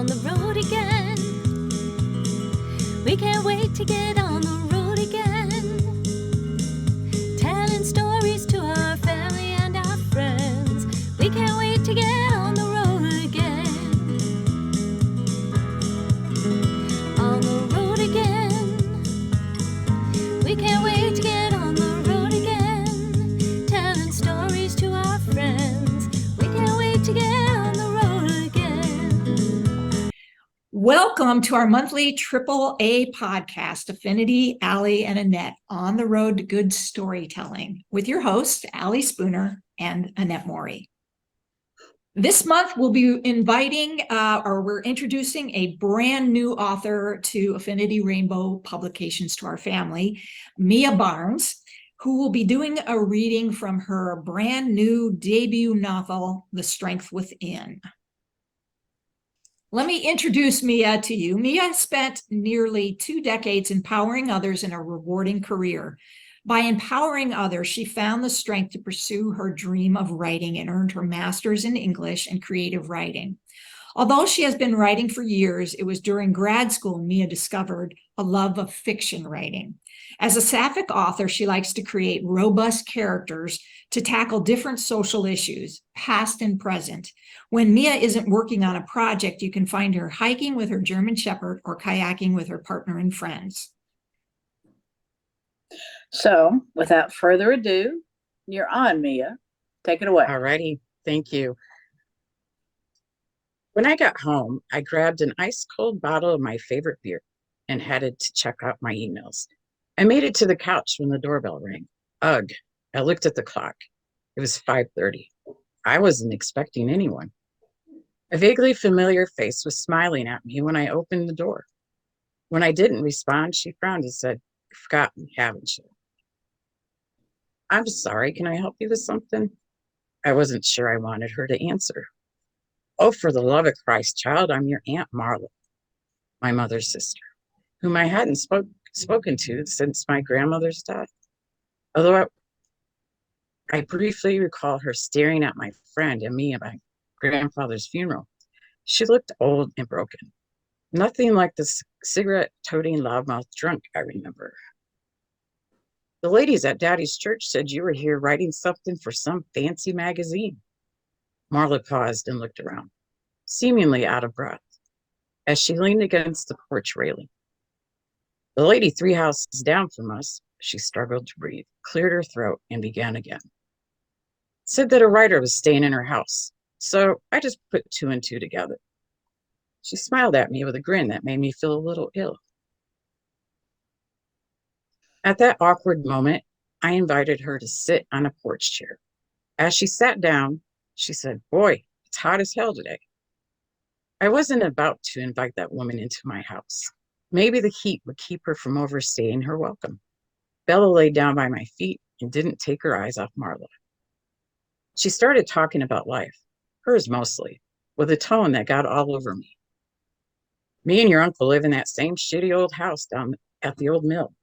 the road again. We can't wait to get on the road again. Telling stories to our family and our friends. We can't wait to get on the road again. On the road again. We can't wait to get on the road again. Telling stories to our friends. We can't wait to get on the road again. Welcome to our monthly AAA podcast, Affinity, Allie, and Annette, on the road to good storytelling, with your hosts, Allie Spooner and Annette Morey. This month, we'll be we're introducing a brand new author to Affinity Rainbow Publications to our family, Mia Barnes, who will be doing a reading from her brand new debut novel, The Strength Within. Let me introduce Mia to you. Mia spent nearly 2 decades empowering others in a rewarding career. By empowering others, she found the strength to pursue her dream of writing and earned her master's in English and creative writing. Although she has been writing for years, it was during grad school Mia discovered a love of fiction writing. As a sapphic author, she likes to create robust characters to tackle different social issues, past and present. When Mia isn't working on a project, you can find her hiking with her German Shepherd or kayaking with her partner and friends. So, without further ado, you're on, Mia. Take it away. All righty. Thank you. When I got home, I grabbed an ice-cold bottle of my favorite beer and headed to check out my emails. I made it to the couch when the doorbell rang. Ugh, I looked at the clock. It was 5:30. I wasn't expecting anyone. A vaguely familiar face was smiling at me when I opened the door. When I didn't respond, she frowned and said, "You've forgotten, haven't you?" "I'm sorry, can I help you with something?" I wasn't sure I wanted her to answer. "Oh, for the love of Christ, child, I'm your Aunt Marla," my mother's sister, whom I hadn't spoken to since my grandmother's death. Although I briefly recall her staring at my friend and me at my grandfather's funeral. She looked old and broken. Nothing like the cigarette-toting loudmouth drunk I remember. "The ladies at Daddy's church said you were here writing something for some fancy magazine." Marla paused and looked around, seemingly out of breath, as she leaned against the porch railing. "The lady 3 houses down from us," she struggled to breathe, cleared her throat, and began again. "Said that a writer was staying in her house, so I just put 2 and 2 together." She smiled at me with a grin that made me feel a little ill. At that awkward moment, I invited her to sit on a porch chair. As she sat down, she said, "Boy, it's hot as hell today." I wasn't about to invite that woman into my house. Maybe the heat would keep her from overstaying her welcome. Bella lay down by my feet and didn't take her eyes off Marla. She started talking about life, hers mostly, with a tone that got all over me. "Me and your uncle live in that same shitty old house down at the old mill."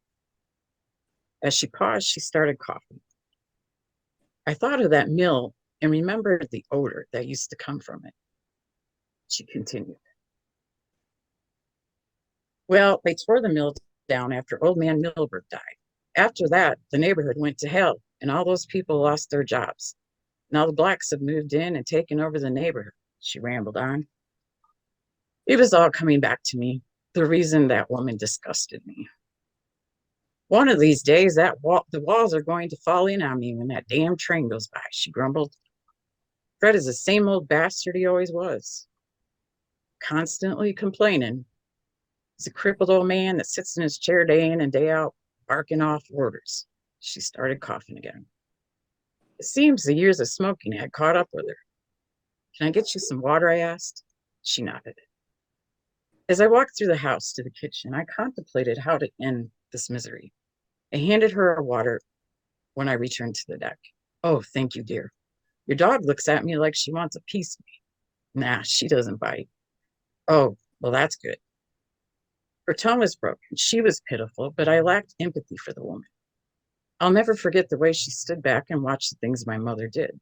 As she paused, she started coughing. I thought of that mill and remembered the odor that used to come from it. She continued. "Well, they tore the mill down after old man Milberg died. After that, the neighborhood went to hell and all those people lost their jobs. Now the blacks have moved in and taken over the neighborhood," she rambled on. It was all coming back to me, the reason that woman disgusted me. "One of these days, the walls are going to fall in on me when that damn train goes by," she grumbled. "Fred is the same old bastard he always was. Constantly complaining. He's a crippled old man that sits in his chair day in and day out, barking off orders." She started coughing again. It seems the years of smoking had caught up with her. "Can I get you some water?" I asked. She nodded. As I walked through the house to the kitchen, I contemplated how to end this misery. I handed her a water when I returned to the deck. "Oh, thank you, dear. Your dog looks at me like she wants a piece of me." "Nah, she doesn't bite." "Oh, well, that's good." Her tone was broken. She was pitiful, but I lacked empathy for the woman. I'll never forget the way she stood back and watched the things my mother did.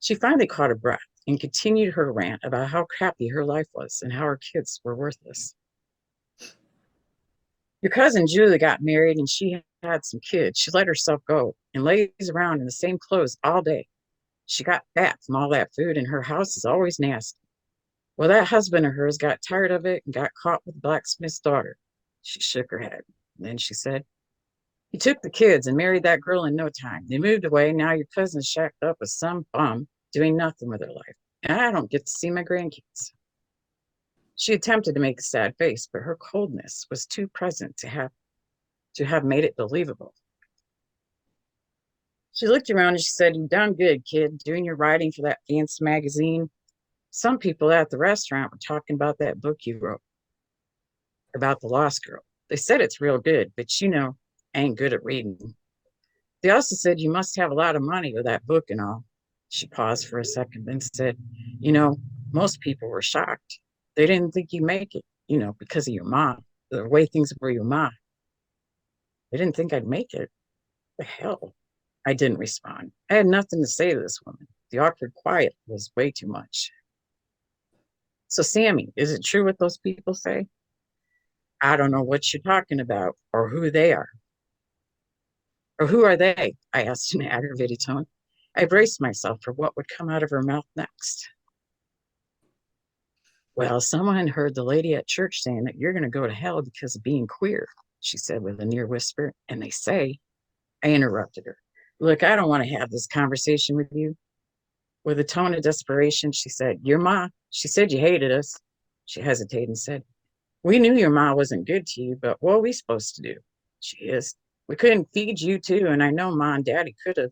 She finally caught her breath and continued her rant about how crappy her life was and how her kids were worthless. Your cousin Julie got married and she had some kids. She let herself go and lays around in the same clothes all day. She got fat from all that food and her house is always nasty. Well, that husband of hers got tired of it and got caught with the blacksmith's daughter. She shook her head. Then she said, he took the kids and married that girl in no time. They moved away. Now your cousin's shacked up with some bum doing nothing with her life. And I don't get to see my grandkids. She attempted to make a sad face, but her coldness was too present to have made it believable. She looked around and she said, you've done good, kid, doing your writing for that fancy magazine. Some people at the restaurant were talking about that book you wrote about the lost girl. They said it's real good, but I ain't good at reading. They also said you must have a lot of money with that book and all. She paused for a second, then said, most people were shocked. They didn't think you'd make it, because of your mom, the way things were your mom. They didn't think I'd make it. The hell? I didn't respond. I had nothing to say to this woman. The awkward quiet was way too much. So, Sammy, is it true what those people say? I don't know what you're talking about or who they are. Or who are they? I asked in an aggravated tone. I braced myself for what would come out of her mouth next. Well, someone heard the lady at church saying that you're going to go to hell because of being queer, she said with a near whisper. And they say, I interrupted her. Look, I don't want to have this conversation with you. With a tone of desperation, she said, your ma, she said you hated us. She hesitated and said, we knew your ma wasn't good to you, but what are we supposed to do? She hissed. We couldn't feed you too, and I know ma and daddy could have.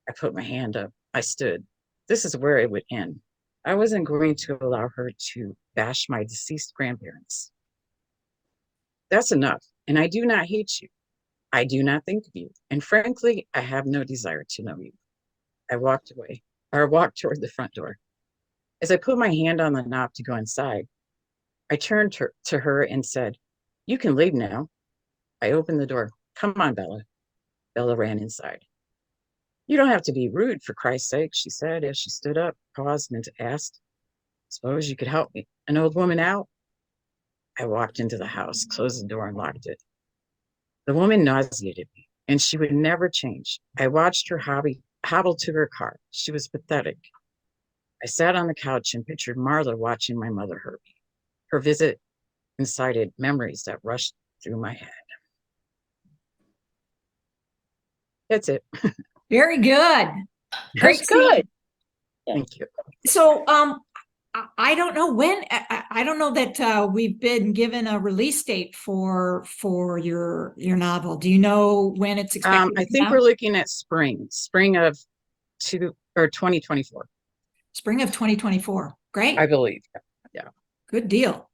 I put my hand up. I stood. This is where it would end. I wasn't going to allow her to bash my deceased grandparents. That's enough, and I do not hate you. I do not think of you, and frankly, I have no desire to know you. I walked toward the front door. As I put my hand on the knob to go inside, I turned to her and said, you can leave now. I opened the door. Come on, Bella. Bella ran inside. You don't have to be rude, for Christ's sake, she said as she stood up, paused, and asked, suppose you could help me, an old woman out? I walked into the house, closed the door, and locked it. The woman nauseated me, and she would never change. I watched her hobble to her car. She was pathetic. I sat on the couch and pictured Marla watching my mother hurt me. Her visit incited memories that rushed through my head. That's it. Very good. Great. That's good. Thank you. So, I don't know when. I don't know that we've been given a release date for your novel. Do you know when it's expected? I think we're looking at spring of 2024. Spring of 2024. Great. I believe. Yeah. Good deal.